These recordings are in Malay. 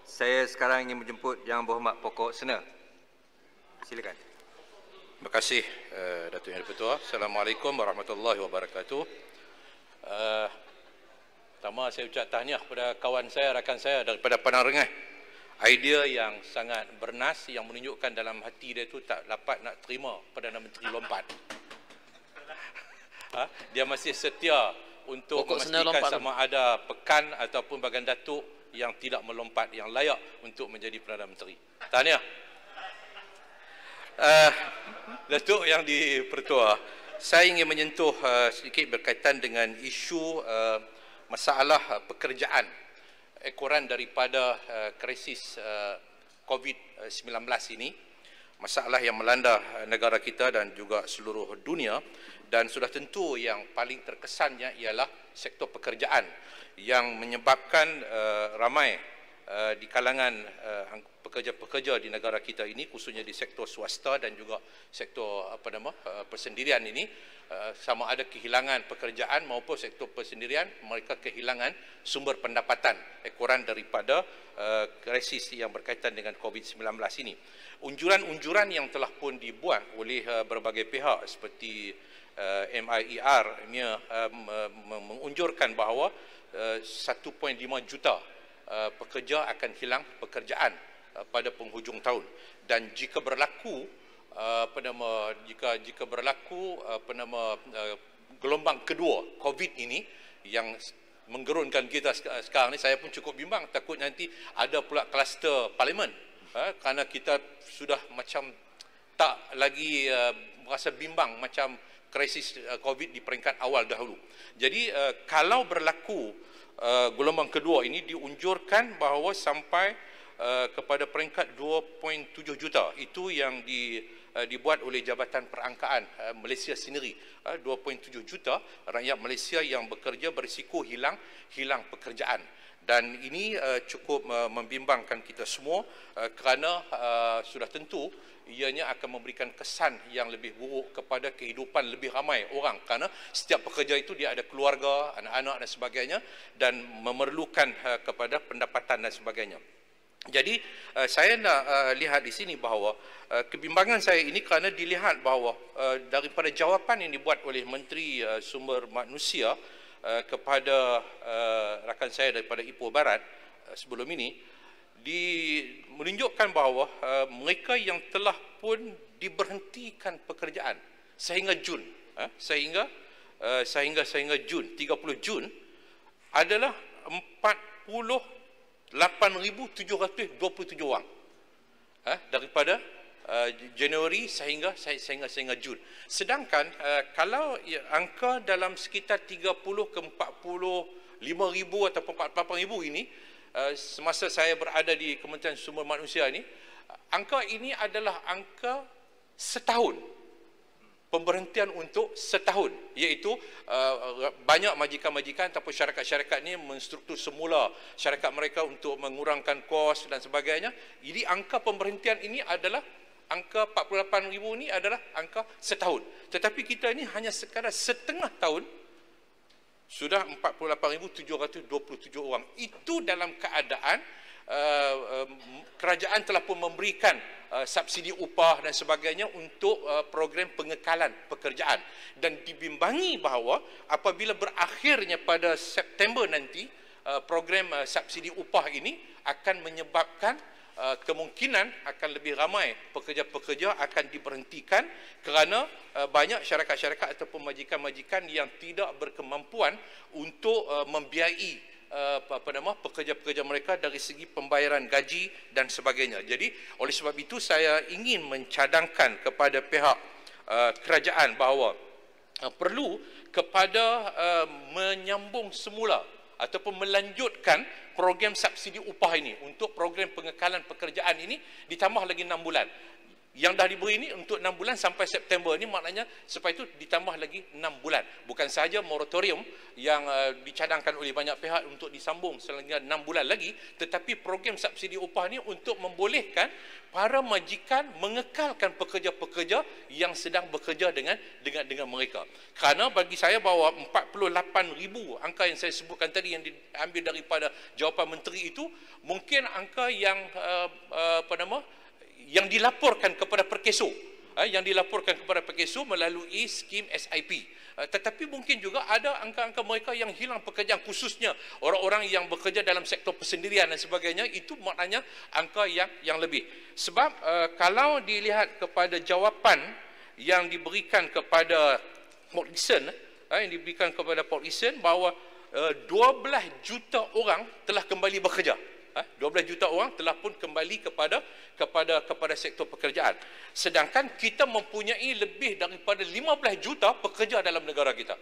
Saya sekarang ingin menjemput Yang Berhormat Pokok Sena. Silakan. Terima kasih Datuk Yang Di-Pertua. Assalamualaikum warahmatullahi wabarakatuh. Pertama saya ucap tahniah kepada kawan saya, rakan saya daripada Padang Rengas. Idea yang sangat bernas yang menunjukkan dalam hati dia tu tak dapat nak terima Perdana Menteri lompat. Dia masih setia untuk memastikan sama ada pekan ataupun bahagian datuk yang tidak melompat, yang layak untuk menjadi Perdana Menteri. Tahniah. Datuk Yang Di-Pertua, saya ingin menyentuh sedikit berkaitan dengan isu masalah pekerjaan ekoran daripada krisis COVID-19 ini, masalah yang melanda negara kita dan juga seluruh dunia, dan sudah tentu yang paling terkesannya ialah sektor pekerjaan yang menyebabkan ramai di kalangan pekerja-pekerja di negara kita ini, khususnya di sektor swasta dan juga sektor persendirian ini, sama ada kehilangan pekerjaan maupun sektor persendirian, mereka kehilangan sumber pendapatan ekoran daripada krisis yang berkaitan dengan COVID-19 ini. Unjuran-unjuran yang telah pun dibuat oleh berbagai pihak seperti MIER mengunjurkan bahawa 1.5 juta pekerja akan hilang pekerjaan pada penghujung tahun, dan jika berlaku jika berlaku gelombang kedua COVID ini yang menggerunkan kita sekarang ni, saya pun cukup bimbang, takut nanti ada pula kluster parlimen, kerana kita sudah macam tak lagi merasa bimbang macam krisis COVID di peringkat awal dahulu. Jadi kalau berlaku gelombang kedua ini, diunjurkan bahawa sampai kepada peringkat 2.7 juta, itu yang dibuat oleh Jabatan Perangkaan Malaysia sendiri. 2.7 juta rakyat Malaysia yang bekerja berisiko hilang pekerjaan, dan ini cukup membimbangkan kita semua kerana sudah tentu ianya akan memberikan kesan yang lebih buruk kepada kehidupan lebih ramai orang, kerana setiap pekerja itu dia ada keluarga, anak-anak dan sebagainya, dan memerlukan kepada pendapatan dan sebagainya. Jadi saya nak lihat di sini bahawa kebimbangan saya ini kerana dilihat bahawa daripada jawapan yang dibuat oleh Menteri Sumber Manusia kepada rakan saya daripada Ipoh Barat sebelum ini, menunjukkan bahawa mereka yang telah pun diberhentikan pekerjaan sehingga Jun, sehingga Jun, 30 Jun adalah 48,727 orang, daripada Januari sehingga Jun. Sedangkan kalau angka dalam sekitar 30 ke 45 ribu atau 48 ribu ini, semasa saya berada di Kementerian Sumber Manusia ini, angka ini adalah angka setahun, pemberhentian untuk setahun, iaitu banyak majikan-majikan ataupun syarikat-syarikat ini menstruktur semula syarikat mereka untuk mengurangkan kos dan sebagainya. Jadi angka pemberhentian ini adalah angka 48,000 ini adalah angka setahun. Tetapi kita ini hanya sekadar setengah tahun sudah 48,727 orang. Itu dalam keadaan kerajaan telah pun memberikan subsidi upah dan sebagainya untuk program pengekalan pekerjaan, dan dibimbangi bahawa apabila berakhirnya pada September nanti program subsidi upah ini akan menyebabkan kemungkinan akan lebih ramai pekerja-pekerja akan diberhentikan kerana banyak syarikat-syarikat ataupun majikan-majikan yang tidak berkemampuan untuk membiayai pekerja-pekerja mereka dari segi pembayaran gaji dan sebagainya. Jadi oleh sebab itu saya ingin mencadangkan kepada pihak kerajaan bahawa perlu kepada menyambung semula ataupun melanjutkan program subsidi upah ini untuk program pengekalan pekerjaan ini, ditambah lagi 6 bulan. yang dah diberi ini untuk 6 bulan sampai September ini, maknanya supaya itu ditambah lagi 6 bulan. Bukan sahaja moratorium yang dicadangkan oleh banyak pihak untuk disambung selama 6 bulan lagi, tetapi program subsidi upah ini untuk membolehkan para majikan mengekalkan pekerja-pekerja yang sedang bekerja dengan mereka. Kerana bagi saya bahawa 48,000 angka yang saya sebutkan tadi yang diambil daripada jawapan menteri itu mungkin angka yang yang dilaporkan kepada Perkeso, yang dilaporkan kepada Perkeso melalui skim SIP. Tetapi mungkin juga ada angka-angka mereka yang hilang pekerjaan, khususnya orang-orang yang bekerja dalam sektor persendirian dan sebagainya. Itu maknanya angka yang lebih. Sebab kalau dilihat kepada jawapan yang diberikan kepada Port Dickson, bahawa 12 juta orang telah kembali bekerja. 12 juta orang telah pun kembali kepada sektor pekerjaan. Sedangkan kita mempunyai lebih daripada 15 juta pekerja dalam negara kita.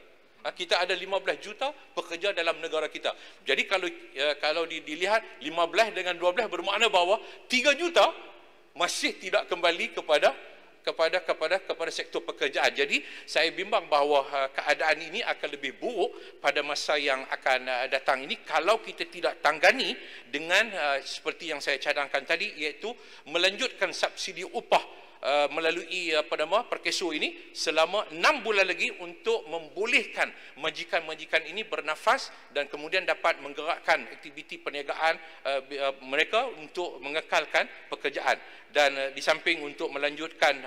Kita ada 15 juta pekerja dalam negara kita. Jadi kalau dilihat 15 dengan 12 bermakna bahawa 3 juta masih tidak kembali kepada sektor pekerjaan. Jadi saya bimbang bahawa keadaan ini akan lebih buruk pada masa yang akan datang ini kalau kita tidak tanggani dengan seperti yang saya cadangkan tadi, iaitu melanjutkan subsidi upah melalui Perkeso ini selama 6 bulan lagi untuk membolehkan majikan-majikan ini bernafas dan kemudian dapat menggerakkan aktiviti perniagaan mereka untuk mengekalkan pekerjaan. Dan di samping untuk melanjutkan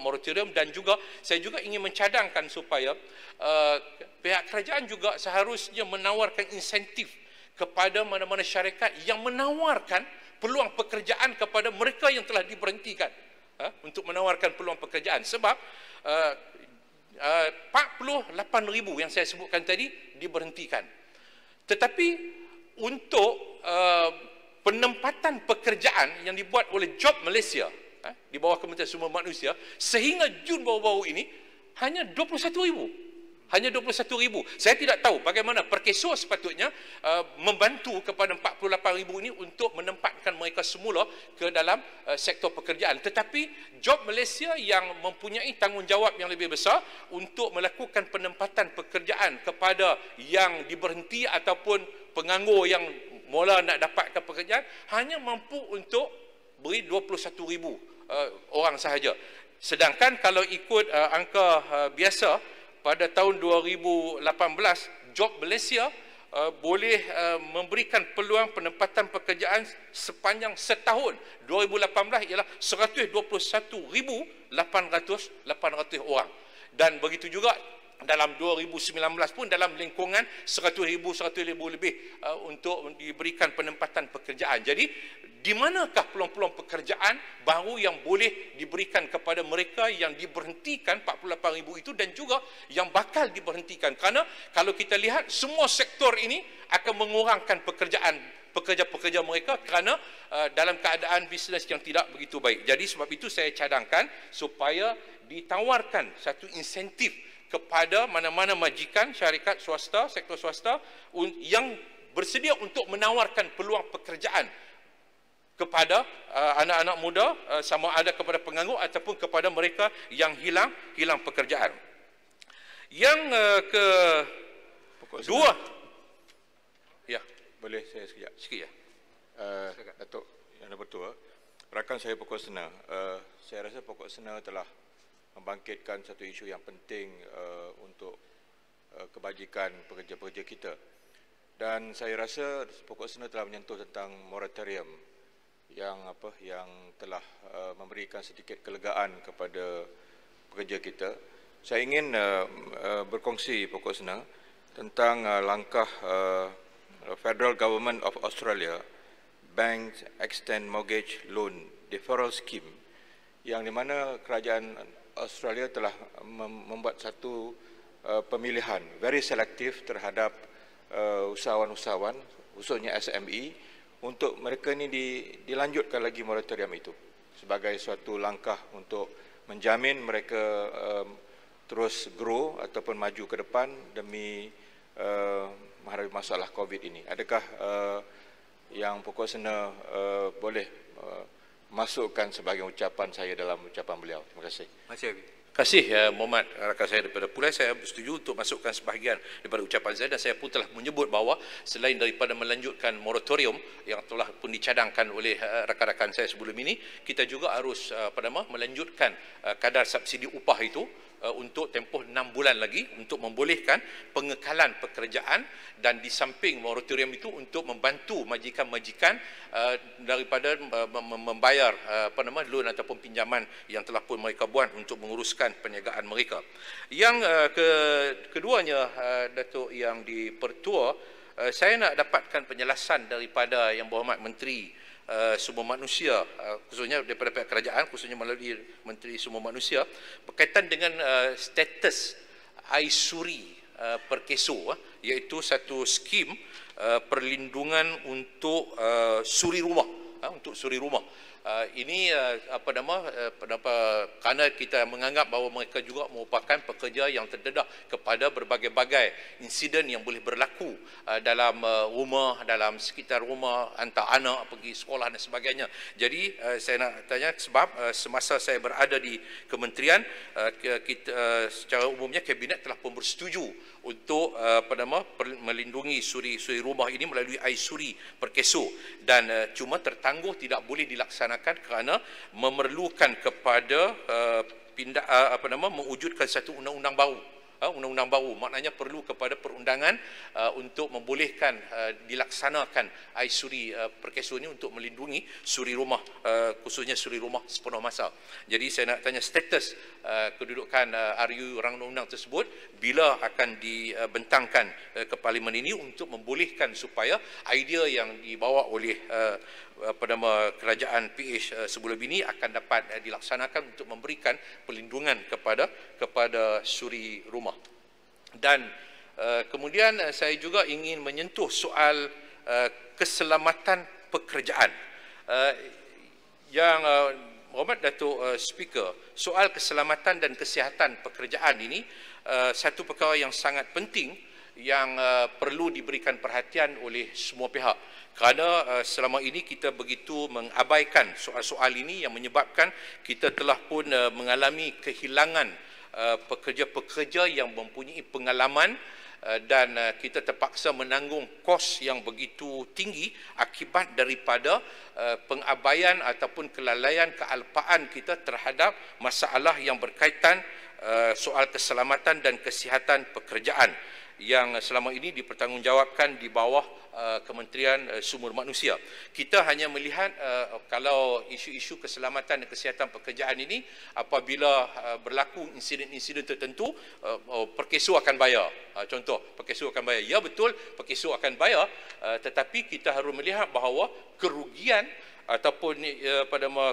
moratorium, dan juga saya juga ingin mencadangkan supaya pihak kerajaan juga seharusnya menawarkan insentif kepada mana-mana syarikat yang menawarkan peluang pekerjaan kepada mereka yang telah diberhentikan, untuk menawarkan peluang pekerjaan. Sebab 48,000 yang saya sebutkan tadi diberhentikan. Tetapi untuk penempatan pekerjaan yang dibuat oleh Job Malaysia di bawah Kementerian Sumber Manusia sehingga Jun baru-baru ini hanya 21,000. Hanya 21,000. Saya tidak tahu bagaimana Perkeso sepatutnya membantu kepada 48,000 ini untuk menempatkan mereka semula ke dalam sektor pekerjaan. Tetapi Job Malaysia yang mempunyai tanggungjawab yang lebih besar untuk melakukan penempatan pekerjaan kepada yang diberhenti ataupun penganggur yang mula nak dapatkan pekerjaan, hanya mampu untuk beri 21,000 orang sahaja. Sedangkan kalau ikut angka biasa, pada tahun 2018, Job Malaysia boleh memberikan peluang penempatan pekerjaan sepanjang setahun. 2018 ialah 121,800 orang. Dan begitu juga dalam 2019 pun dalam lingkungan 100,000 lebih untuk diberikan penempatan pekerjaan. Jadi di manakah peluang-peluang pekerjaan baru yang boleh diberikan kepada mereka yang diberhentikan 48,000 itu dan juga yang bakal diberhentikan? Kerana kalau kita lihat semua sektor ini akan mengurangkan pekerja-pekerja mereka kerana dalam keadaan bisnes yang tidak begitu baik. Jadi sebab itu saya cadangkan supaya ditawarkan satu insentif kepada mana-mana majikan, syarikat swasta, sektor swasta yang bersedia untuk menawarkan peluang pekerjaan kepada anak-anak muda, sama ada kepada penganggur ataupun kepada mereka yang hilang pekerjaan. Yang kedua, ya, boleh saya sekejap? Sikit ya. Datuk Yang Bertua, rakan saya Pokok Sena, saya rasa Pokok Sena telah membangkitkan satu isu yang penting untuk kebajikan pekerja-pekerja kita. Dan saya rasa Pokok Sena telah menyentuh tentang moratorium yang telah memberikan sedikit kelegaan kepada pekerja kita. Saya ingin berkongsi Pokok Sena tentang langkah Federal Government of Australia Bank Extend Mortgage Loan Deferral Scheme, yang di mana kerajaan Australia telah membuat satu pemilihan very selektif terhadap usahawan-usahawan, khususnya SME, untuk mereka ini dilanjutkan lagi moratorium itu sebagai suatu langkah untuk menjamin mereka terus grow ataupun maju ke depan demi menghadapi masalah COVID ini. Adakah yang Pokok Sena boleh masukkan sebagai ucapan saya dalam ucapan beliau. Terima kasih. Masih Habib. Terima kasih Muhammad, rakan saya daripada Pulai. Saya setuju untuk masukkan sebahagian daripada ucapan saya, dan saya pun telah menyebut bahawa selain daripada melanjutkan moratorium yang telah pun dicadangkan oleh rakan-rakan saya sebelum ini, kita juga harus melanjutkan kadar subsidi upah itu untuk tempoh 6 bulan lagi untuk membolehkan pengekalan pekerjaan, dan di samping moratorium itu untuk membantu majikan-majikan daripada membayar loan ataupun pinjaman yang telah pun mereka buat untuk menguruskan perniagaan mereka. Yang keduanya, Datuk Yang di-Pertua, saya nak dapatkan penjelasan daripada Yang Berhormat Menteri Sumber Manusia, khususnya daripada pihak kerajaan, khususnya melalui Menteri Sumber Manusia, berkaitan dengan status Aisuri Perkeso, iaitu satu skim perlindungan untuk suri rumah, untuk suri rumah. Ini kerana kita menganggap bahawa mereka juga merupakan pekerja yang terdedah kepada berbagai-bagai insiden yang boleh berlaku dalam rumah, dalam sekitar rumah, hantar anak pergi sekolah dan sebagainya. Jadi saya nak tanya, sebab semasa saya berada di kementerian, kita secara umumnya Kabinet telah pun bersetuju untuk melindungi suri rumah ini melalui Aisuri Perkeso, dan cuma tertangguh tidak boleh dilaksanakan kerana memerlukan kepada mewujudkan satu undang-undang baru. Undang-undang baru maknanya perlu kepada perundangan untuk membolehkan dilaksanakan Aisuri Perkeso ini untuk melindungi suri rumah, khususnya suri rumah sepenuh masa. Jadi saya nak tanya status kedudukan RU Rang Undang-Undang tersebut bila akan dibentangkan ke Parlimen ini untuk membolehkan supaya idea yang dibawa oleh kerajaan PH sebelum ini akan dapat dilaksanakan untuk memberikan perlindungan kepada suri rumah. Dan kemudian saya juga ingin menyentuh soal keselamatan pekerjaan. Yang Hormat Datuk Speaker, soal keselamatan dan kesihatan pekerjaan ini satu perkara yang sangat penting yang perlu diberikan perhatian oleh semua pihak, kerana selama ini kita begitu mengabaikan soal-soal ini yang menyebabkan kita telah pun mengalami kehilangan pekerja-pekerja yang mempunyai pengalaman, dan kita terpaksa menanggung kos yang begitu tinggi akibat daripada pengabaian ataupun kelalaian kealpaan kita terhadap masalah yang berkaitan soal keselamatan dan kesihatan pekerjaan yang selama ini dipertanggungjawabkan di bawah Kementerian Sumber Manusia. Kita hanya melihat kalau isu-isu keselamatan dan kesihatan pekerjaan ini apabila berlaku insiden-insiden tertentu, Perkeso akan bayar. Contoh, Perkeso akan bayar. Ya betul, Perkeso akan bayar, tetapi kita harus melihat bahawa kerugian ataupun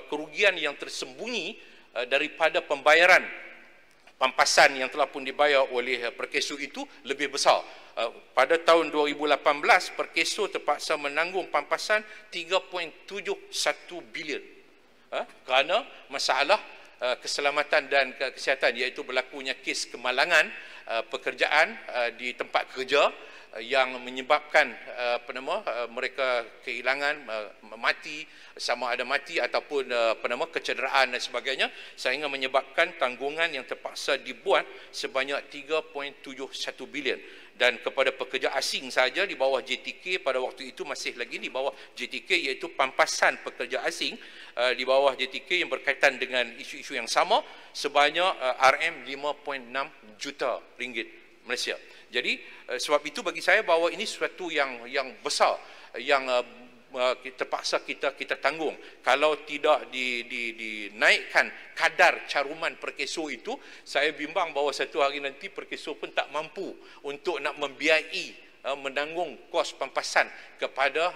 kerugian yang tersembunyi daripada pembayaran pampasan yang telah pun dibayar oleh Perkeso itu lebih besar. Pada tahun 2018, Perkeso terpaksa menanggung pampasan 3.71 bilion kerana masalah keselamatan dan kesihatan, iaitu berlakunya kes kemalangan pekerjaan di tempat kerja yang menyebabkan mereka kehilangan, mati, sama ada mati ataupun kecederaan dan sebagainya, sehingga menyebabkan tanggungan yang terpaksa dibuat sebanyak 3.71 bilion. Dan kepada pekerja asing saja di bawah JTK, pada waktu itu masih lagi di bawah JTK, iaitu pampasan pekerja asing di bawah JTK yang berkaitan dengan isu-isu yang sama sebanyak RM5.6 juta ringgit Malaysia. Jadi sebab itu bagi saya bahawa ini sesuatu yang besar yang terpaksa kita tanggung. Kalau tidak dinaikkan kadar caruman Perkeso itu, saya bimbang bahawa satu hari nanti Perkeso pun tak mampu untuk nak membiayai menanggung kos pampasan kepada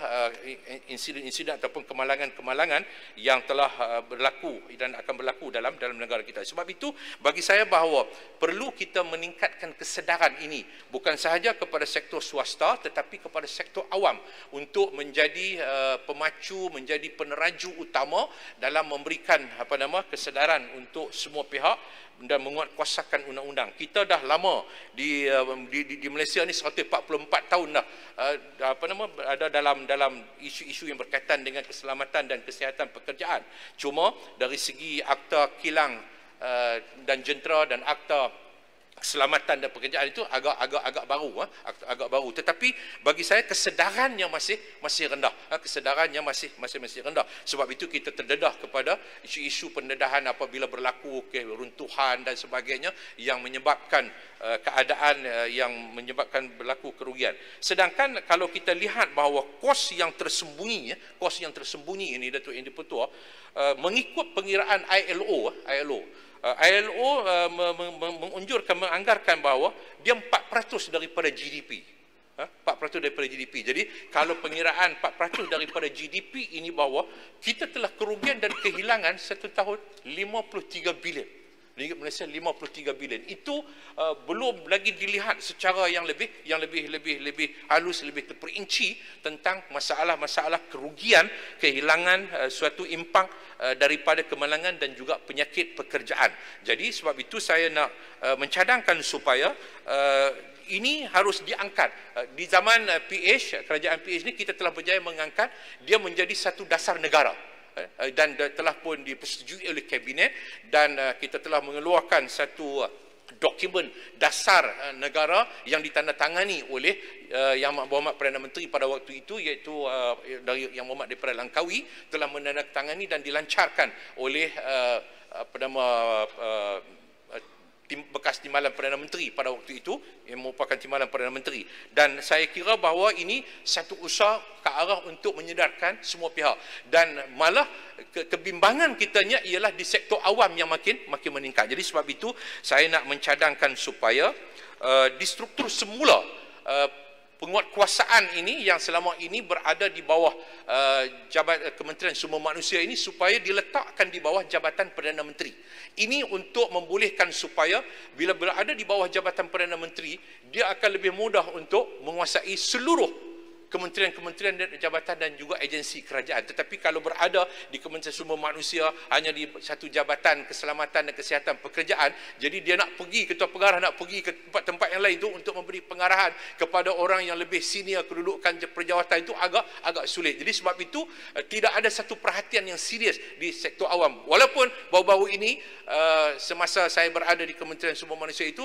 insiden-insiden ataupun kemalangan-kemalangan yang telah berlaku dan akan berlaku dalam negara kita. Sebab itu bagi saya bahawa perlu kita meningkatkan kesedaran ini bukan sahaja kepada sektor swasta tetapi kepada sektor awam untuk menjadi pemacu, menjadi peneraju utama dalam memberikan kesedaran untuk semua pihak dan menguatkuasakan undang-undang. Kita dah lama di Malaysia ni 144 4 tahun dah ada dalam isu-isu yang berkaitan dengan keselamatan dan kesihatan pekerjaan. Cuma dari segi akta kilang dan jentera dan akta keselamatan dan pekerjaan itu agak baru, tetapi bagi saya kesedarannya masih rendah, kesedarannya masih rendah. Sebab itu kita terdedah kepada isu-isu pendedahan apabila berlaku keruntuhan dan sebagainya yang menyebabkan keadaan yang menyebabkan berlaku kerugian. Sedangkan kalau kita lihat bahawa kos yang tersembunyi ini Datuk Yang di-Pertua, mengikut pengiraan ILO menganggarkan bahawa dia 4% daripada GDP. 4% daripada GDP. Jadi kalau pengiraan 4% daripada GDP ini bahawa kita telah kerugian dan kehilangan satu tahun 53 bilion. Ringgit Malaysia 53 bilion. Itu belum lagi dilihat secara yang lebih halus, lebih terperinci tentang masalah-masalah kerugian, kehilangan suatu impak daripada kemalangan dan juga penyakit pekerjaan. Jadi sebab itu saya nak mencadangkan supaya ini harus diangkat. Di zaman PH, kerajaan PH ni kita telah berjaya mengangkat dia menjadi satu dasar negara. Dan telah pun dipersetujui oleh kabinet, dan kita telah mengeluarkan satu dokumen dasar negara yang ditandatangani oleh Yang Berhormat Perdana Menteri pada waktu itu, iaitu dari Yang Berhormat daripada Langkawi, telah menandatangani dan dilancarkan oleh bekas Timbalan Perdana Menteri pada waktu itu, yang merupakan Timbalan Perdana Menteri. Dan saya kira bahawa ini satu usaha ke arah untuk menyedarkan semua pihak, dan malah kebimbangan kitanya ialah di sektor awam yang makin meningkat. Jadi sebab itu saya nak mencadangkan supaya di struktur semula penguatkuasaan ini yang selama ini berada di bawah Kementerian Sumber Manusia ini, supaya diletakkan di bawah Jabatan Perdana Menteri. Ini untuk membolehkan supaya bila berada di bawah Jabatan Perdana Menteri, dia akan lebih mudah untuk menguasai seluruh kementerian-kementerian dan jabatan dan juga agensi kerajaan. Tetapi kalau berada di Kementerian Sumber Manusia hanya di satu Jabatan Keselamatan dan Kesihatan Pekerjaan, jadi dia nak pergi, ketua pengarah nak pergi ke tempat-tempat yang lain itu untuk memberi pengarahan kepada orang yang lebih senior kedudukan perjawatan itu agak sulit. Jadi sebab itu tidak ada satu perhatian yang serius di sektor awam. Walaupun baru-baru ini semasa saya berada di Kementerian Sumber Manusia itu,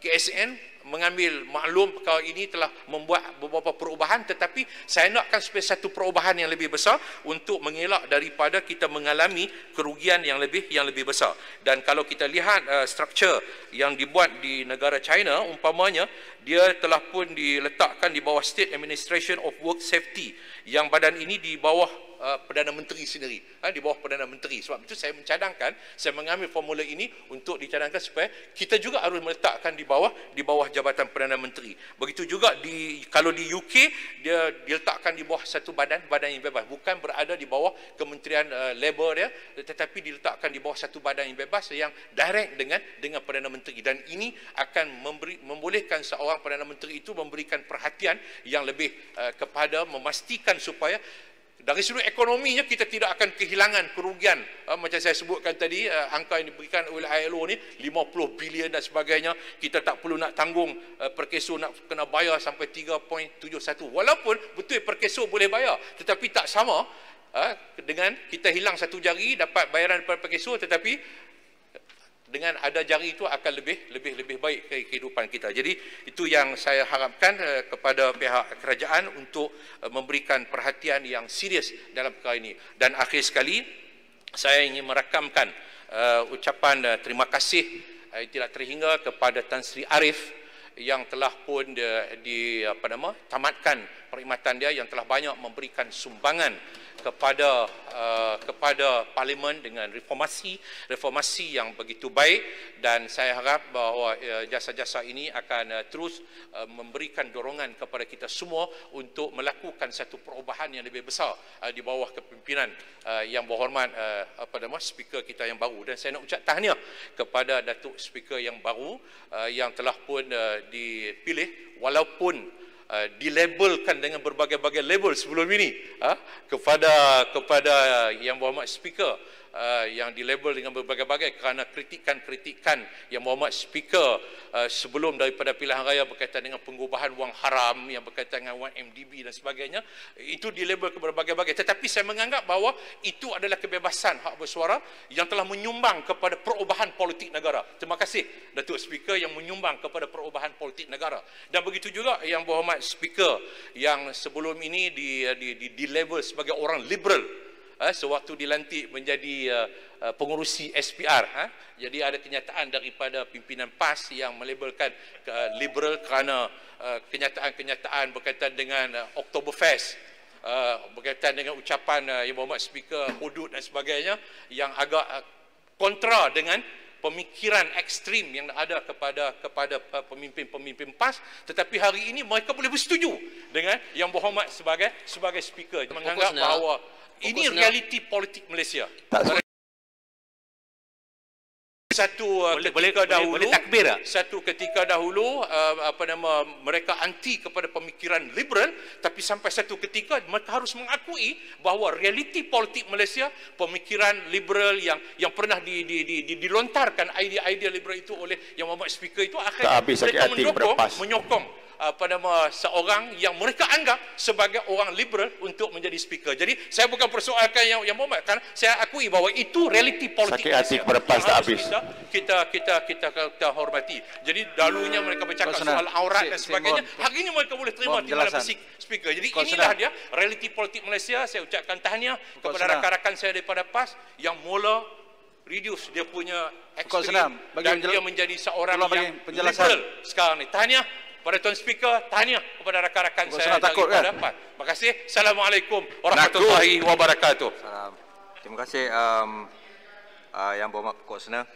KSN mengambil maklum perkara ini, telah membuat beberapa perubahan, tetapi saya nakkan supaya satu perubahan yang lebih besar untuk mengelak daripada kita mengalami kerugian yang lebih besar. Dan kalau kita lihat struktur yang dibuat di negara China, umpamanya dia telah pun diletakkan di bawah State Administration of Work Safety, yang badan ini di bawah Perdana Menteri sendiri, di bawah Perdana Menteri. Sebab itu saya mencadangkan, saya mengambil formula ini untuk dicadangkan supaya kita juga harus meletakkan di bawah Jabatan Perdana Menteri. Begitu juga kalau di UK dia diletakkan di bawah satu badan yang bebas, bukan berada di bawah Kementerian Labor dia, tetapi diletakkan di bawah satu badan yang bebas yang direct dengan Perdana Menteri. Dan ini akan membolehkan seorang Perdana Menteri itu memberikan perhatian yang lebih kepada memastikan supaya dari sudut ekonominya kita tidak akan kehilangan kerugian. Macam saya sebutkan tadi, angka yang diberikan oleh ILO ni 50 bilion dan sebagainya. Kita tak perlu nak tanggung per keso nak kena bayar sampai 3.71. Walaupun betul per keso boleh bayar, tetapi tak sama dengan kita hilang satu jari dapat bayaran per keso, tetapi dengan ada jari itu akan lebih baik kehidupan kita. Jadi itu yang saya harapkan kepada pihak kerajaan untuk memberikan perhatian yang serius dalam perkara ini. Dan akhir sekali saya ingin merakamkan ucapan terima kasih tidak terhingga kepada Tan Sri Arif yang telah pun tamatkan perkhidmatan dia, yang telah banyak memberikan sumbangan kepada Parlimen dengan reformasi yang begitu baik, dan saya harap bahawa jasa-jasa ini akan terus memberikan dorongan kepada kita semua untuk melakukan satu perubahan yang lebih besar di bawah kepimpinan Yang Berhormat Speaker kita yang baru. Dan saya nak ucap tahniah kepada Datuk Speaker yang baru yang telah pun dipilih, walaupun dilabelkan dengan berbagai-bagai label sebelum ini kepada Yang Berhormat Speaker yang dilabel dengan berbagai-bagai kerana kritikan-kritikan yang Berhormat Speaker sebelum daripada pilihan raya berkaitan dengan pengubahan wang haram, yang berkaitan dengan wang MDB dan sebagainya, itu dilabel ke berbagai-bagai. Tetapi saya menganggap bahawa itu adalah kebebasan hak bersuara yang telah menyumbang kepada perubahan politik negara. Terima kasih Datuk Speaker yang menyumbang kepada perubahan politik negara. Dan begitu juga yang Berhormat Speaker yang sebelum ini dilabel sebagai orang liberal sewaktu dilantik menjadi pengurusi SPR. Jadi ada kenyataan daripada pimpinan PAS yang melabelkan liberal kerana kenyataan-kenyataan berkaitan dengan Oktoberfest, berkaitan dengan ucapan yang Berhormat Speaker hudud dan sebagainya yang agak kontra dengan pemikiran ekstrim yang ada kepada pemimpin-pemimpin PAS. Tetapi hari ini mereka boleh bersetuju dengan yang Berhormat sebagai speaker, menganggap bahawa ini realiti politik Malaysia. Satu ketika dahulu mereka anti kepada pemikiran liberal, tapi sampai satu ketika mereka harus mengakui bahawa realiti politik Malaysia, pemikiran liberal yang pernah dilontarkan idea-idea liberal itu oleh yang Berhormat Speaker itu akhirnya mereka menyokong seorang yang mereka anggap sebagai orang liberal untuk menjadi speaker. Jadi saya bukan persoalkan yang Berhormat, kan saya akui bahawa itu realiti politik yang harus kita hormati. Jadi dahulunya mereka bercakap soal aurat dan sebagainya, hari ini mereka boleh terima timbalan speaker. Jadi inilah dia realiti politik Malaysia. Saya ucapkan tahniah kepada rakan-rakan saya daripada PAS yang mula reduce dia punya ekstrim dan dia menjadi seorang yang liberal sekarang ni. Tahniah kepada Tuan Speaker, tahniah kepada rakan-rakan saya daripada PAS. Terima kasih. Assalamualaikum warahmatullahi wabarakatuh. Terima kasih Yang Berhormat Pokok Sena.